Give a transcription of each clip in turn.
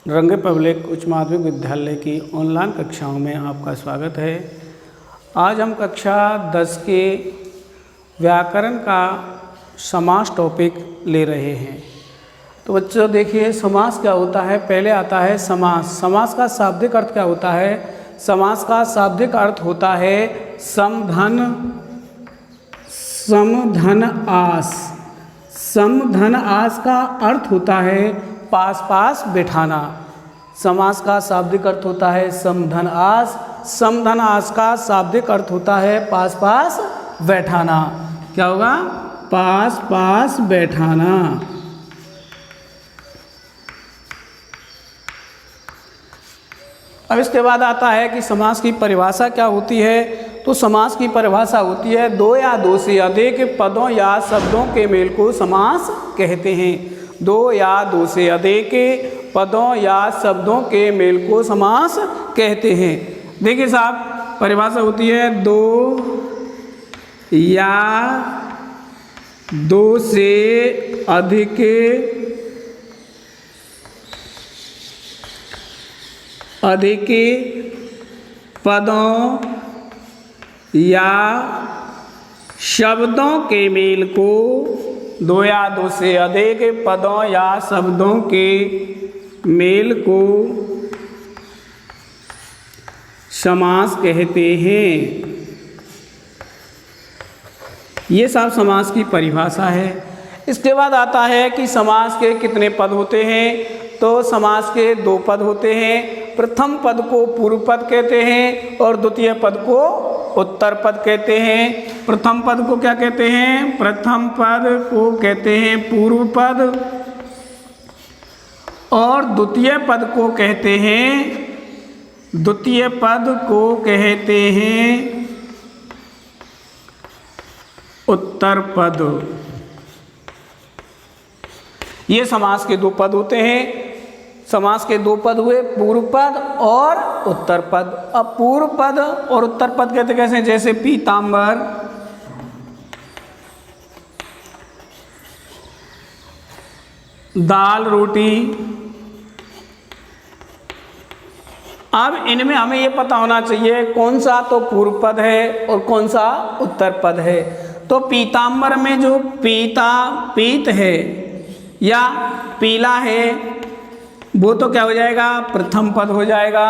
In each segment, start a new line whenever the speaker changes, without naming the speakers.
रंगे public उच्च माध्यमिक विद्यालय की ऑनलाइन कक्षाओं में आपका स्वागत है। आज हम कक्षा 10 के व्याकरण का समास टॉपिक ले रहे हैं। तो बच्चों देखिए, समास क्या होता है। पहले आता है समास। समास का शाब्दिक अर्थ क्या होता है। समास का शाब्दिक अर्थ होता है समधन आस। समधन आस का अर्थ होता है पास पास बैठाना। समास का शाब्दिक अर्थ होता है समधन आस। समधन आस का शाब्दिक अर्थ होता है पास पास बैठाना। क्या होगा? पास पास बैठाना। अब इसके बाद आता है कि समास की परिभाषा क्या होती है। तो समास की परिभाषा होती है दो या दो से अधिक पदों या शब्दों के मेल को समास कहते हैं। दो या दो से अधिक पदों या शब्दों के मेल को समास कहते हैं। देखिए साहब, परिभाषा होती है दो या दो से अधिक पदों या शब्दों के मेल को, दो या दो से अधिक पदों या शब्दों के मेल को समास कहते हैं। ये सब समास की परिभाषा है। इसके बाद आता है कि समास के कितने पद होते हैं। तो समास के दो पद होते हैं। प्रथम पद को पूर्व पद कहते हैं और द्वितीय पद को उत्तर पद कहते हैं। प्रथम पद को क्या कहते हैं? प्रथम पद को कहते हैं पूर्व पद और द्वितीय पद को कहते हैं उत्तर पद। ये समास के दो पद होते हैं। समास के दो पद हुए, पूर्व पद और उत्तर पद। अब पूर्व पद और उत्तर पद कहते कैसे? जैसे पीतांबर, दाल रोटी। अब इनमें हमें ये पता होना चाहिए कौन सा तो पूर्व पद है और कौन सा उत्तर पद है। तो पीतांबर में जो पीत है या पीला है वो तो क्या हो जाएगा? प्रथम पद हो जाएगा।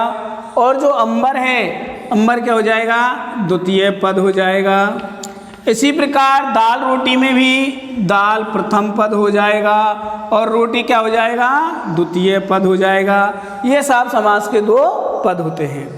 और जो अंबर है, अंबर क्या हो जाएगा? द्वितीय पद हो जाएगा। इसी प्रकार दाल रोटी में भी दाल प्रथम पद हो जाएगा और रोटी क्या हो जाएगा? द्वितीय पद हो जाएगा। ये सब समास के दो पद होते हैं।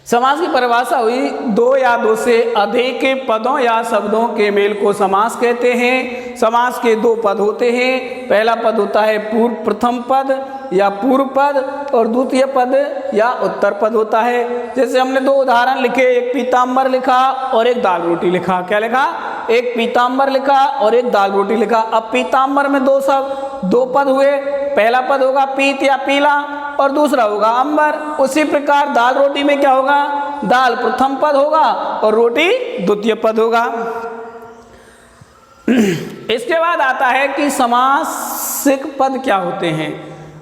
समास की परिभाषा हुई दो या दो से अधिक पदों या शब्दों के मेल को समास कहते हैं। समास के दो पद होते हैं। पहला पद होता है प्रथम पद या पूर्व पद और द्वितीय पद या उत्तर पद होता है। जैसे हमने दो उदाहरण लिखे, एक पीतांबर लिखा और एक दाल रोटी लिखा। क्या लिखा? एक पीतांबर लिखा और एक दाल रोटी लिखा। अब पीतांबर में दो पद हुए। पहला पद होगा पीत या पीला और दूसरा होगा अंबर। उसी प्रकार दाल रोटी में क्या होगा? दाल प्रथम पद होगा और रोटी द्वितीय पद होगा। इसके बाद आता है कि समासिक पद क्या होते हैं।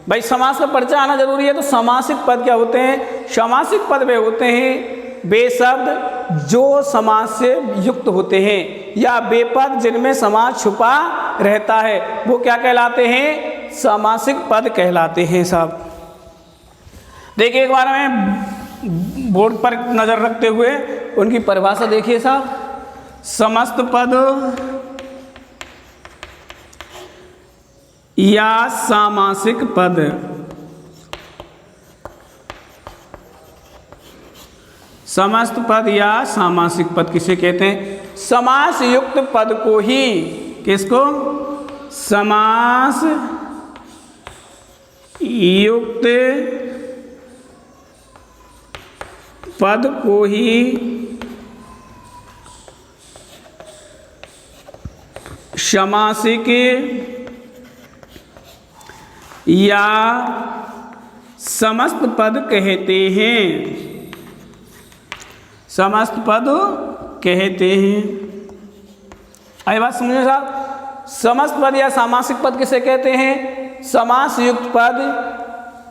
भाई समास का परिचय आना जरूरी है। तो समासिक पद क्या होते हैं? समासिक पद वे होते हैं वे शब्द जो समास से युक्त होते हैं या वे पद जिनमें समास छुपा रहता है, वो क्या कहलाते हैं? समासिक पद कहलाते हैं साहब। देखिए एक बार में बोर्ड पर नजर रखते हुए उनकी परिभाषा देखिए साहब। समस्त पद या सामासिक पद समस्त पद या सामासिक पद किसे कहते हैं? समास युक्त पद को ही, किसको? समास युक्त पद को ही समासिक या समस्त पद कहते हैं। समस्त पद कहते हैं। आई बात समझे साहब? समस्त पद या सामासिक पद किसे कहते हैं? समास युक्त पद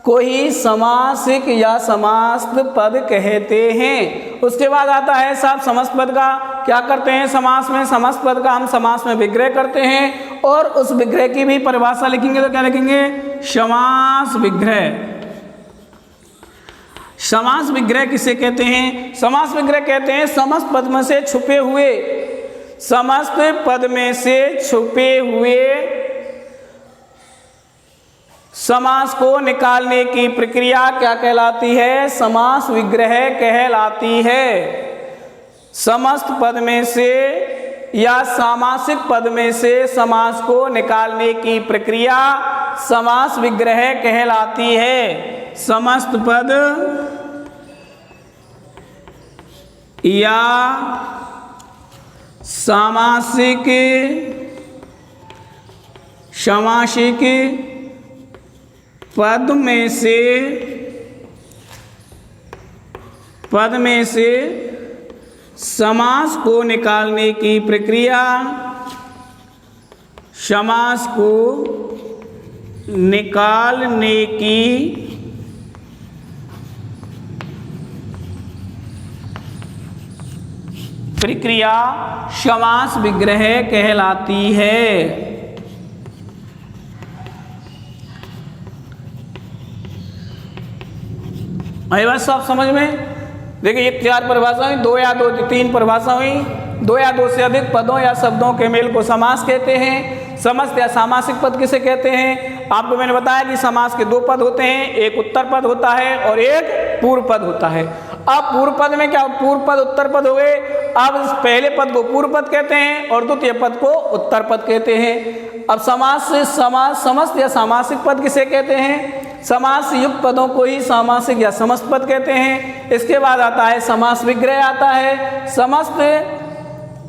को ही समासिक या समास्त पद कहते हैं। उसके बाद आता है साहब समस्त पद का। क्या करते हैं समास में? समस्त पद का हम समास में विग्रह करते हैं और उस विग्रह की भी परिभाषा लिखेंगे तो क्या लिखेंगे? समास विग्रह। समास विग्रह किसे कहते हैं? समास विग्रह कहते हैं समस्त पद में से छुपे हुए, समस्त पद में से छुपे हुए समास को निकालने की प्रक्रिया क्या कहलाती है? समास विग्रह कहलाती है। समस्त पद में से या सामासिक पद में से समास को निकालने की प्रक्रिया समास विग्रह कहलाती है। समस्त पद या सामासिक पद में से समास को निकालने की प्रक्रिया समास को निकालने की प्रक्रिया समास विग्रह कहलाती है। आई बात सब समझ में? देखिए ये 4 परिभाषा हुई, 2 या 3 परिभाषा हुई। 2 या 2 से अधिक पदों या शब्दों के मेल को समास कहते हैं। समस्त या सामासिक पद किसे कहते हैं? आपको मैंने बताया कि समास के 2 पद होते हैं, एक उत्तर पद होता है और एक पूर्व पद होता है। अब पूर्व पद में क्या? पूर्व पद उत्तर पद हो गए। अब इस पहले पद को पूर्व पद कहते हैं और द्वितीय पद को उत्तर पद कहते हैं। अब समास से समस्त या सामासिक पद किसे कहते हैं? समास युक्त पदों को ही सामासिक या समस्त पद कहते हैं। इसके बाद आता है समास विग्रह आता है। समस्त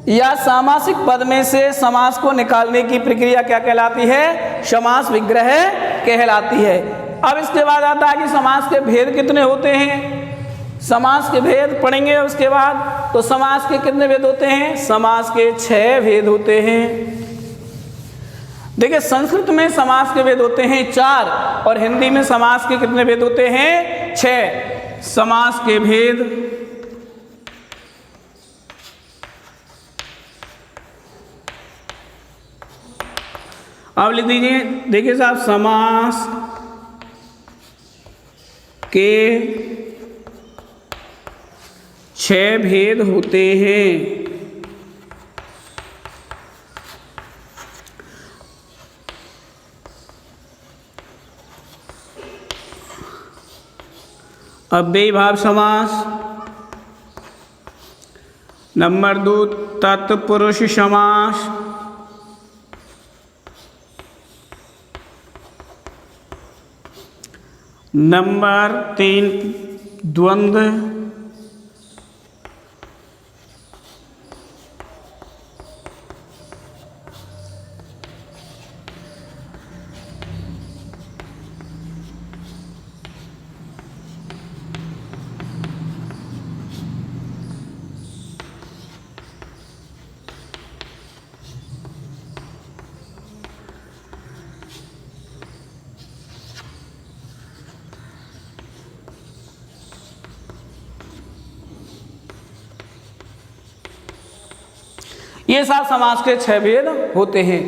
या सामासिक पद में से समास को निकालने की प्रक्रिया क्या कहलाती है? समास विग्रह कहलाती है। अब इसके बाद आता है कि समास के भेद कितने होते हैं? समास के भेद पढ़ेंगे उसके बाद। तो समास के कितने भेद होते हैं? समास के 6 भेद होते हैं। देखिए संस्कृत में समास के भेद होते हैं 4 और हिंदी में समास के कितने भेद होते हैं? 6 समास के भेद। अब लिख दीजिए, देखिए साहब समास के 6 भेद होते हैं। अव्ययीभाव समास, नंबर 2 तत्पुरुष समास, नंबर 3 द्वंद्व, ये सात समास के 6 भेद होते हैं।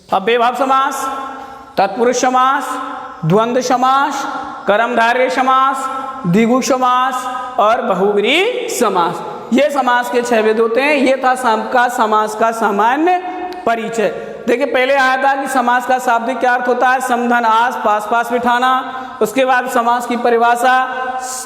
अव्ययीभाव समास, तत्पुरुष समास, द्वंद्व समास, कर्मधारय समास, द्विगु समास और बहुव्रीहि समास। ये समास के 6 भेद होते हैं। ये था समास का सामान्य परिचय। देखिए पहले आया था कि समास का शाब्दिक क्या अर्थ होता है? समधन, आस पास पास बिठाना। उसके बाद समास की परिभाषा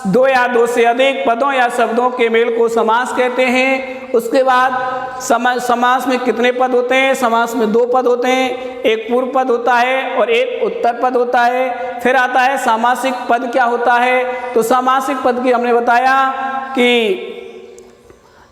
2 या 2 से अधिक पदों या शब्दों के मेल को समास कहते हैं। उसके बाद समास में कितने पद होते हैं? समास में 2 पद होते हैं, एक पूर्व पद होता है और एक उत्तर पद होता है। फिर आता है सामासिक पद क्या होता है? तो सामासिक पद की हमने बताया कि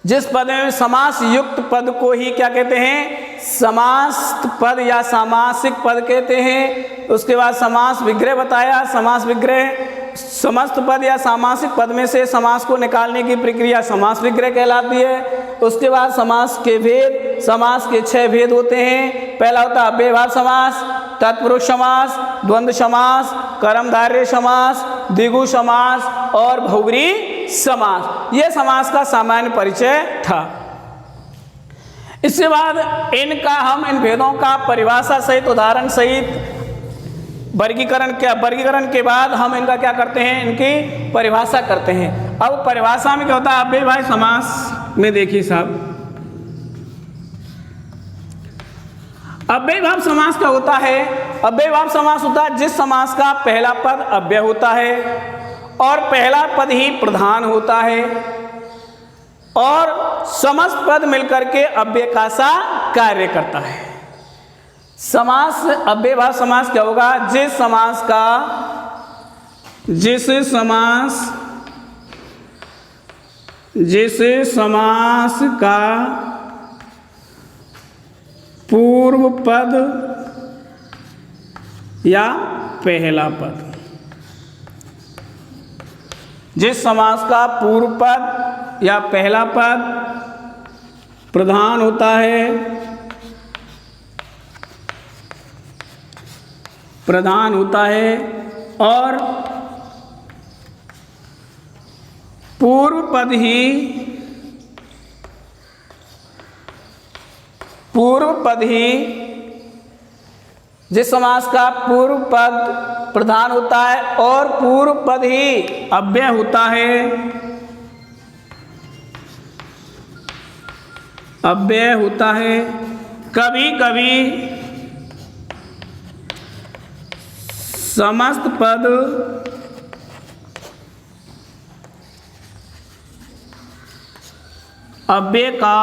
जिस पद में समास युक्त पद को ही क्या कहते हैं? समास पद या सामासिक पद कहते हैं। उसके बाद समास विग्रह बताया। समास विग्रह समस्त पद या सामासिक पद में से समास को निकालने की प्रक्रिया समास विग्रह कहलाती है। उसके बाद समास के भेद, समास के 6 भेद होते हैं। पहला होता है अव्ययीभाव समास, तत्पुरुष समास, द्वंद्व समास, कर्मधारय समास, द्विगु समास और बहुब्रीहि समास। ये समास का सामान्य परिचय था। इसके बाद इनका हम इन भेदों का परिभाषा सहित उदाहरण सहित वर्गीकरण के बाद हम इनका क्या करते हैं, इनकी परिभाषा करते हैं। अब परिभाषा में क्या होता है, अव्ययभाव समास में देखिए साहब, अव्ययभाव समास क्या होता है। अव्ययभाव समास होता है जिस समास का पहला पद अव्यय होता है और पहला पद ही प्रधान होता है और समस्त पद मिलकर के अव्यय का सा कार्य करता है। समास अव्ययभाव समास क्या होगा, जिस समास का पूर्व पद या पहला पद, जिस समास का पूर्व पद या पहला पद प्रधान होता है और पूर्व पद ही जिस समास का पूर्व पद प्रधान होता है और पूर्व पद ही अव्यय होता है, कभी कभी समस्त पद अव्यय का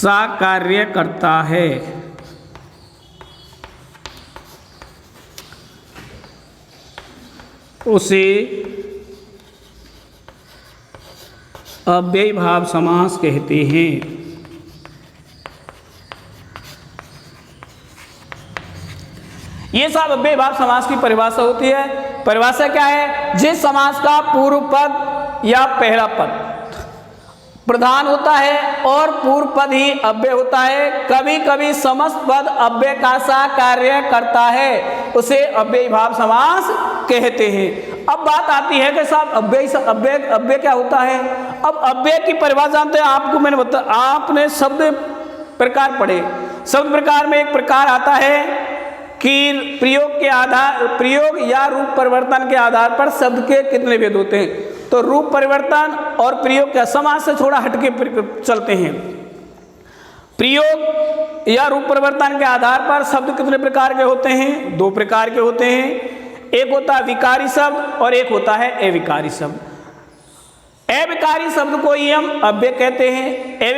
साकार्य करता है। उसे अव्ययभाव समास कहते हैं। ये सब अव्ययभाव समास की परिभाषा होती है। परिभाषा क्या है, जिस समास का पूर्व पद या पहला पद प्रधान होता है और पूर्व पद ही अव्यय होता है, कभी कभी समस्त पद अव्यय का सा कार्य करता है, उसे अव्ययभाव समास कहते हैं। अब बात आती है कि साहब अव्यय क्या होता है। अब अव्यय की परिभाषा जानते हैं, आपको मैंने बताया, आपने शब्द प्रकार पढ़े। शब्द प्रकार में एक प्रकार आता है कि प्रयोग या रूप परिवर्तन के आधार पर शब्द के कितने भेद होते हैं। तो रूप परिवर्तन और प्रयोग क्या समास से थोड़ा हटके चलते हैं। प्रयोग या रूप परिवर्तन के आधार पर शब्द कितने प्रकार के होते हैं, दो प्रकार के होते हैं। एक होता है विकारी शब्द और एक होता है अविकारी शब्द। अविकारी शब्द को ही हम अव्यय कहते हैं।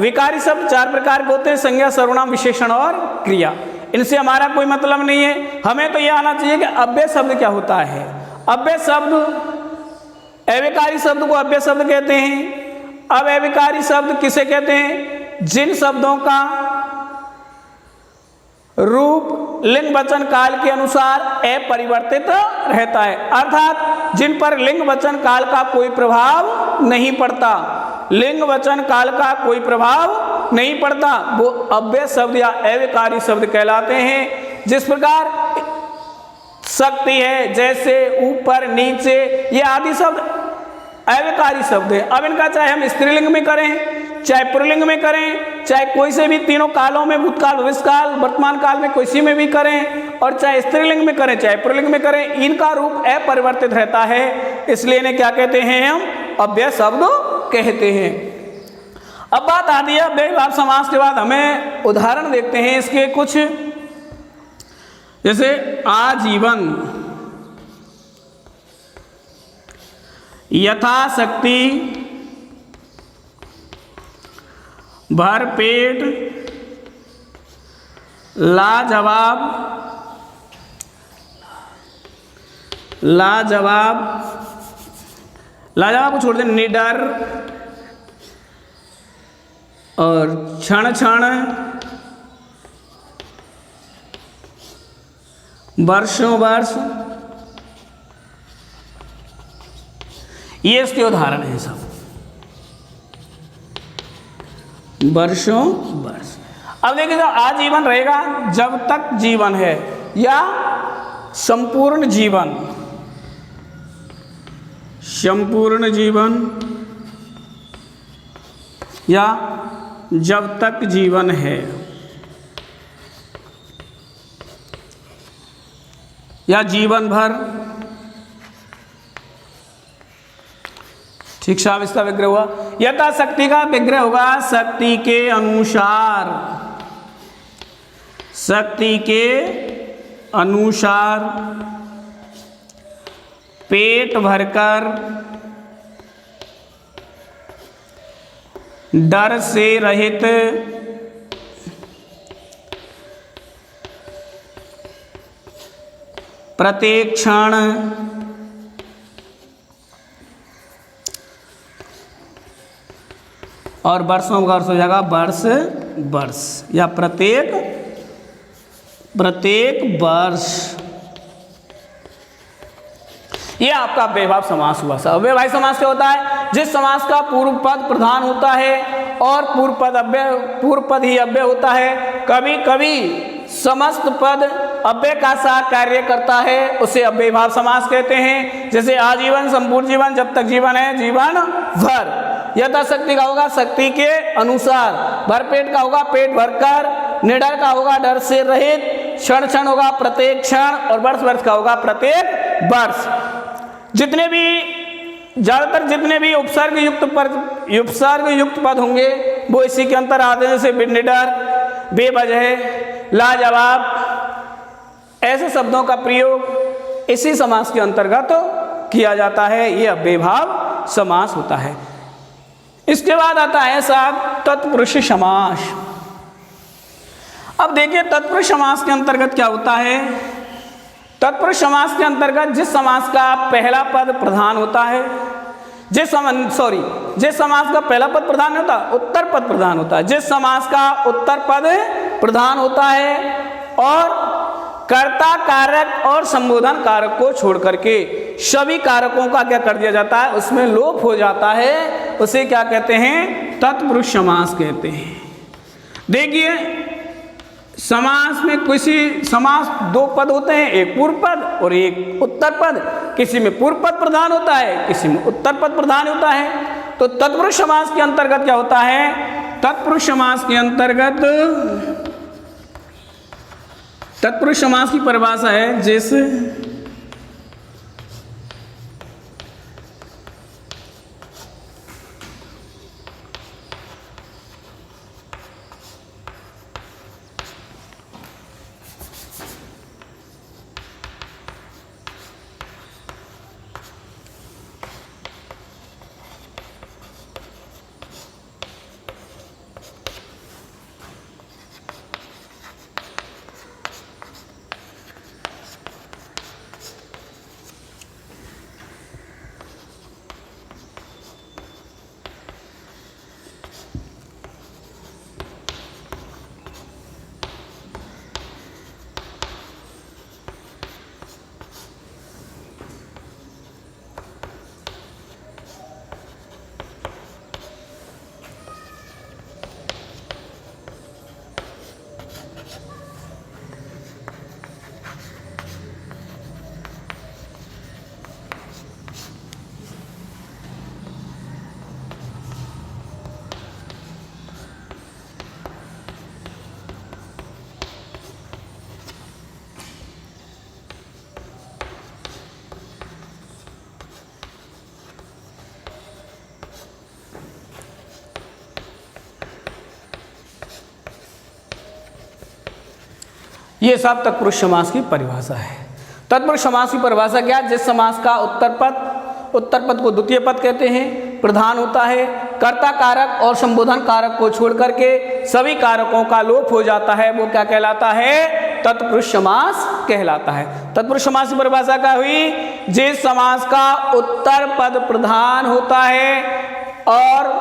विकारी शब्द चार प्रकार के होते हैं, संज्ञा, सर्वनाम, विशेषण और क्रिया। इनसे हमारा कोई मतलब नहीं है, हमें तो यह आना चाहिए कि अव्यय शब्द क्या होता है। अव्यय शब्द, अविकारी शब्द को अव्यय शब्द कहते हैं। अब अविकारी शब्द किसे कहते हैं, जिन शब्दों का रूप लिंग वचन काल के अनुसार अपरिवर्तित रहता है, अर्थात जिन पर लिंग वचन काल का कोई प्रभाव नहीं पड़ता, लिंग वचन काल का कोई प्रभाव नहीं पड़ता, वो अव्यय शब्द या अविकारी शब्द कहलाते हैं। जिस प्रकार शक्ति है, जैसे, ऊपर, नीचे, ये आदि शब्द अविकारी शब्द है। अब इनका चाहे हम स्त्रीलिंग में करें, चाहे पुल्लिंग में करें, चाहे कोई से भी तीनों कालों में, भूतकाल, भविष्यकाल, वर्तमान काल में, किसी में भी करें, और चाहे स्त्रीलिंग में करें चाहे पुल्लिंग में करें, इनका रूप अपरिवर्तित रहता है, इसलिए इन्हें क्या कहते हैं, हम अव्यय शब्द कहते हैं। अब बात आती है अव्ययभाव समास के बाद हमें उदाहरण देखते हैं इसके कुछ, जैसे आजीवन, यथाशक्ति, भरपेट, लाजवाब, को छोड़ दें, निडर और क्षण क्षण, वर्षों वर्ष, ये इसके उदाहरण हैं सब, वर्षों वर्ष। अब देखिए, जो आजीवन रहेगा जब तक जीवन है, या संपूर्ण जीवन, संपूर्ण जीवन, या जब तक जीवन है, या जीवन भर। ठीक साहब, इसका विग्रह हुआ। यथाशक्ति का विग्रह होगा शक्ति के अनुसार, शक्ति के अनुसार, पेट भरकर, डर से रहित, प्रत्येक क्षण, और वर्षों का अर्थ हो जाएगा वर्ष, वर्ष, या प्रत्येक वर्ष। ये आपका अव्ययभाव समास हुआ। अव्ययभावी समास क्या होता है? जिस समास का पूर्व पद प्रधान होता है और पूर्व पद ही अव्यय होता है। कभी कभी समस्त पद अव्यय का सा कार्य करता है, उसे अव्ययभाव समास कहते हैं। जैसे आजीवन, संपूर्ण जीवन, जब तक जीवन है, जीवन भर। यथाशक्ति का होगा शक्ति के अनुसार, भरपेट का होगा पेट भरकर, निडर का होगा डर से रहित, क्षण क्षण होगा प्रत्येक क्षण, और वर्ष वर्ष का होगा प्रत्येक वर्ष। जितने भी ज्यादातर जितने भी उपसर्ग युक्त पद होंगे वो इसी के अंतर आते हैं। जैसे निडर, बेवजह, लाजवाब, ऐसे शब्दों का प्रयोग इसी समास के अंतर्गत किया जाता है। ये अव्ययभाव समास होता है। इसके बाद आता है साहब तत्पुरुष समास। अब देखिए, तत्पुरुष समास के अंतर्गत क्या होता है? तत्पुरुष समास के अंतर्गत जिस समास का पहला पद प्रधान होता है, जिस समास का पहला पद प्रधान होता है, उत्तर पद प्रधान होता है। जिस समास का उत्तर पद प्रधान होता है और कर्ता कारक और संबोधन कारक को छोड़ करके सभी कारकों का क्या कर दिया जाता है, उसमें लोप हो जाता है, उसे क्या कहते हैं? तत्पुरुष समास कहते हैं। देखिए, समास में समास दो पद होते हैं, एक पूर्व पद और एक उत्तर पद। किसी में पूर्व पद प्रधान होता है, किसी में उत्तर पद प्रधान होता है। तो तत्पुरुष समास के अंतर्गत क्या होता है? तत्पुरुष समास के अंतर्गत तत्पुरुष समास की परिभाषा है जिस ये सब तत्पुरुष समास की परिभाषा है। तत्पुरुष समास की परिभाषा क्या? जिस समास का उत्तर पद को द्वितीय पद कहते हैं, प्रधान होता है, कर्ता कारक और संबोधन कारक को छोड़ करके सभी कारकों का लोप हो जाता है, वो क्या कहलाता है? तत्पुरुष समास कहलाता है। तत्पुरुष समास की परिभाषा क्या हुई? जिस समास का उत्तर पद प्रधान होता है और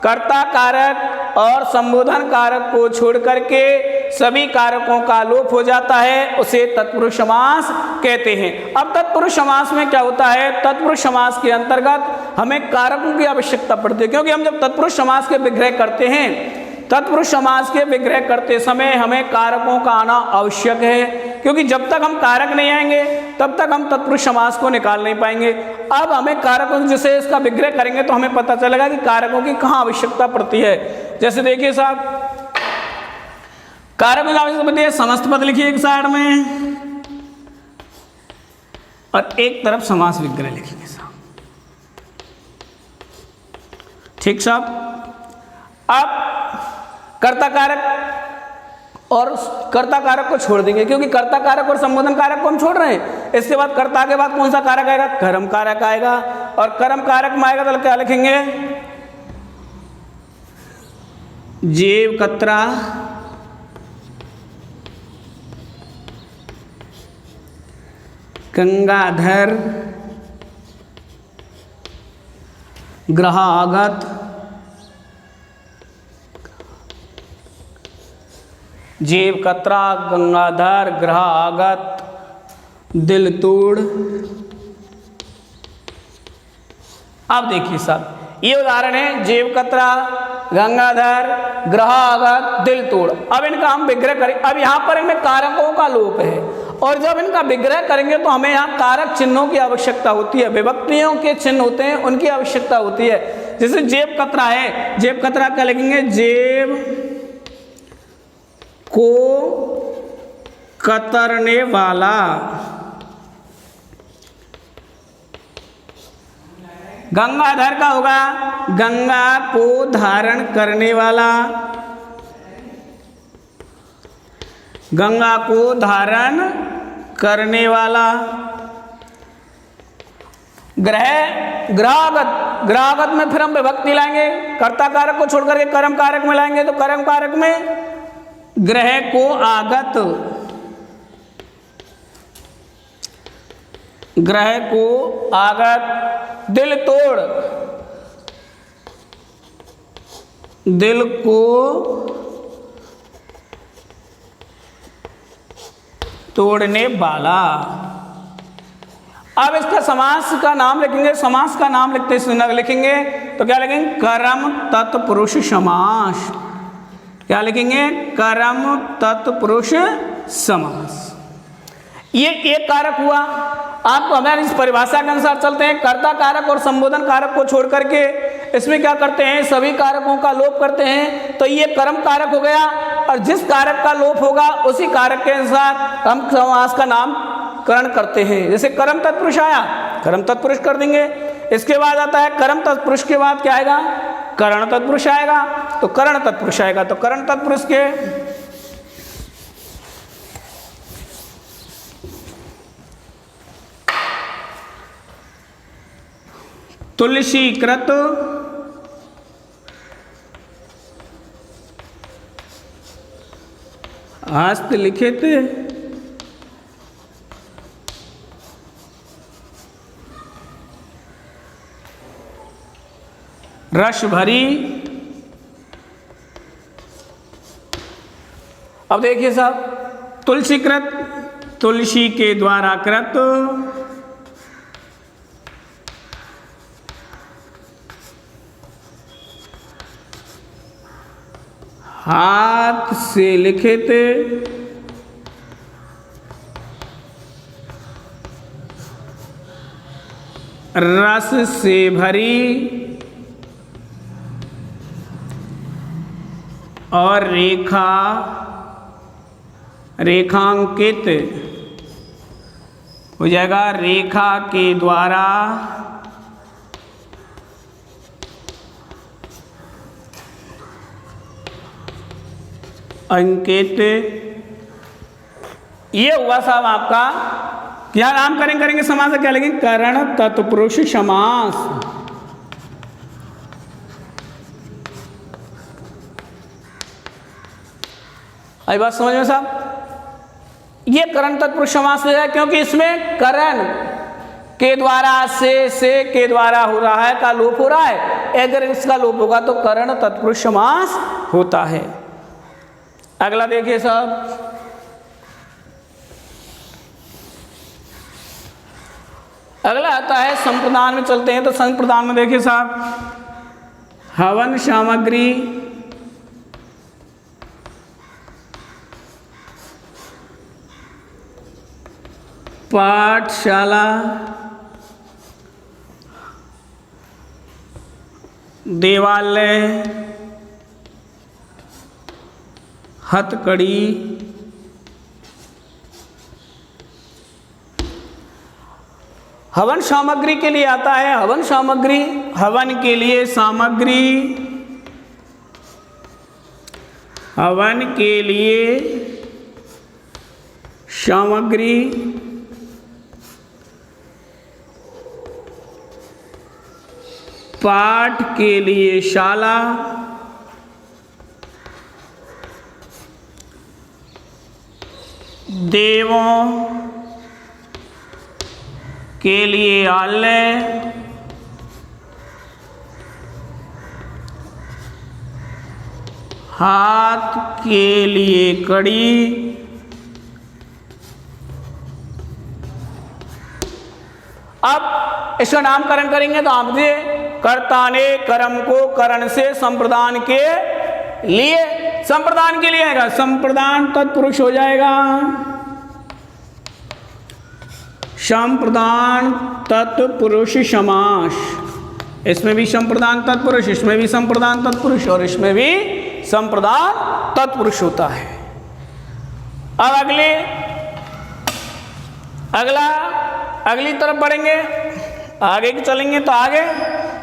कर्ता कारक और संबोधन कारक को छोड़ करके सभी कारकों का लोप हो जाता है, उसे तत्पुरुष समास कहते हैं। अब तत्पुरुष समास में क्या होता है? तत्पुरुष समास के अंतर्गत हमें कारकों की आवश्यकता पड़ती है, क्योंकि हम जब तत्पुरुष समास के विग्रह करते हैं तत्पुरुष समास के विग्रह करते समय हमें कारकों का आना आवश्यक है, क्योंकि जब तक हम कारक नहीं आएंगे तब तक हम तत्पुरुष समास को निकाल नहीं पाएंगे। अब हमें कारकों जैसे इसका विग्रह करेंगे तो हमें पता चलेगा कि कारकों की कहाँ आवश्यकता पड़ती है। जैसे देखिए साहब, कारकों की आवश्यकता पड़ती है, समस्त पद लिखिए एक साइड में और एक तरफ समास विग्रह लिखेंगे साहब। ठीक साहब। अब कर्ता कारक और कर्ता कारक को छोड़ देंगे, क्योंकि कर्ता कारक और संबोधन कारक को हम छोड़ रहे हैं। इसके बाद कर्ता के बाद कौन सा कारक आएगा? कर्म कारक आएगा, और कर्म कारक में आएगा तो क्या लिखेंगे? जेव कतरा गंगाधर ग्रहागत जेव कतरा गंगाधर ग्रहागत दिल तोड़। अब देखिए साहब, ये उदाहरण है जेव कतरा गंगाधर ग्रहागत दिल तोड़। अब इनका हम विग्रह करें। अब यहाँ पर इनमें कारकों का लोप है, और जब इनका विग्रह करेंगे तो हमें यहाँ कारक चिन्हों की आवश्यकता होती है, विभक्तियों के चिन्ह होते हैं उनकी आवश्यकता होती है। जैसे जेब कतरा है, जेब कतरा क्या लिखेंगे? जेब को कतरने वाला। गंगाधर का होगा गंगा को धारण करने वाला, गंगा को धारण करने वाला। ग्रहागत में फिर हम विभक्ति लाएंगे, कर्ता कारक को छोड़ करके कर्म कारक में लाएंगे, तो कर्म कारक में ग्रह को आगत, ग्रह को आगत। दिल तोड़, दिल को तोड़ने वाला। अब इसका समास का नाम लिखेंगे, समास का नाम लिखेंगे तो क्या लिखेंगे? कर्म तत्पुरुष समास। क्या लिखेंगे? कर्म तत्पुरुष समास। ये एक कारक हुआ। आप हमारे इस परिभाषा के अनुसार चलते हैं। कर्ता कारक और संबोधन कारक को छोड़ करके इसमें क्या करते हैं? सभी कारकों का लोप करते हैं, तो ये कर्म कारक हो गया, और जिस कारक का लोप होगा उसी कारक के अनुसार हम समास का नामकरण करते हैं। जैसे कर्म तत्पुरुष आया, कर्म तत्पुरुष कर देंगे। इसके बाद आता है कर्म तत्पुरुष के बाद क्या आएगा? करण तत्पुरुष आएगा, तो करण तत्पुरुष आएगा, तो करण तत्पुरुष के तुलसीकृत, हस्तलिखित, रस भरी। अब देखिए साहब, तुलसीकृत, तुलसी के द्वारा कृत, हाथ से लिखित, रस से भरी, और रेखांकित हो जाएगा। रेखा के द्वारा अंकित। ये हुआ साहब आपका। क्या नाम करेंगे समास? क्या लिखेंगे? करण तत्पुरुष समास। आई बात समझ में साहब? ये करण तत्पुरुष समास है, क्योंकि इसमें करण के द्वारा से के द्वारा हो रहा है का लोप हो रहा है। अगर इसका लोप होगा तो करण तत्पुरुष समास होता है। अगला देखिए साहब, अगला आता है संप्रदान में चलते हैं। तो संप्रदान में देखिए साहब, हवन सामग्री पाठशाला, देवालय, हथकड़ी, हवन सामग्री के लिए आता है हवन सामग्री, हवन के लिए सामग्री, हवन के लिए सामग्री, पाठ के लिए शाला, देवों के लिए आलय, हाथ के लिए कड़ी, अब इसका नामकरण करेंगे तो आप ये कर्ता ने कर्म को करण से संप्रदान के लिए, संप्रदान के लिए आएगा, संप्रदान तत्पुरुष हो जाएगा, संप्रदान तत्पुरुष समास, इसमें भी संप्रदान तत्पुरुष, इसमें भी संप्रदान तत्पुरुष और इसमें भी संप्रदान तत्पुरुष होता है। अब अगली तरफ बढ़ेंगे, आगे की चलेंगे तो आगे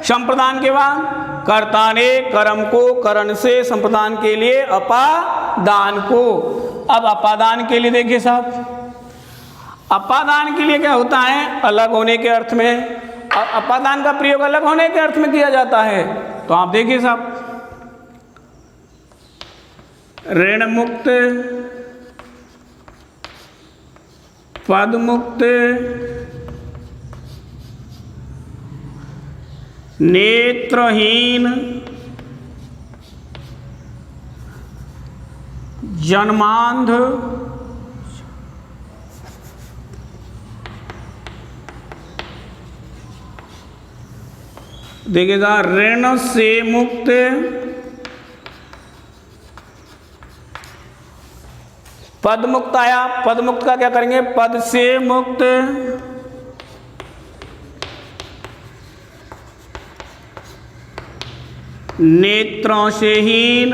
संप्रदान के बाद कर्ता ने कर्म को करण से संप्रदान के लिए अपादान को। अब अपादान के लिए देखिए साहब, अपादान के लिए क्या होता है, अलग होने के अर्थ में, अपादान का प्रयोग अलग होने के अर्थ में किया जाता है। तो आप देखिए साहब, ऋण मुक्त, पद मुक्त, नेत्रहीन, जन्मांध, देखिएगा ऋण से मुक्त, पद मुक्त आया, पद मुक्त का क्या करेंगे, पद से मुक्त, नेत्रों से हीन,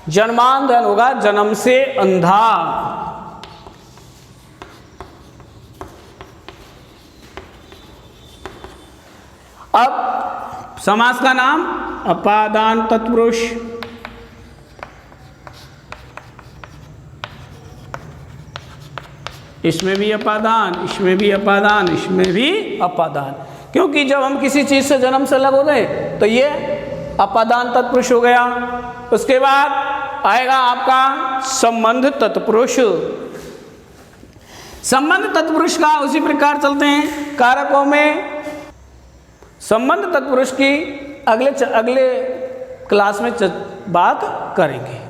जन्मांध होगा जन्म से अंधा। अब समास का नाम अपादान तत्पुरुष, इसमें भी अपादान, इसमें भी अपादान, इसमें भी अपादान, क्योंकि जब हम किसी चीज से जन्म से अलग हो गए तो ये अपादान तत्पुरुष हो गया। उसके बाद आएगा आपका संबंध तत्पुरुष। संबंध तत्पुरुष का उसी प्रकार चलते हैं कारकों में। संबंध तत्पुरुष की अगले क्लास में बात करेंगे।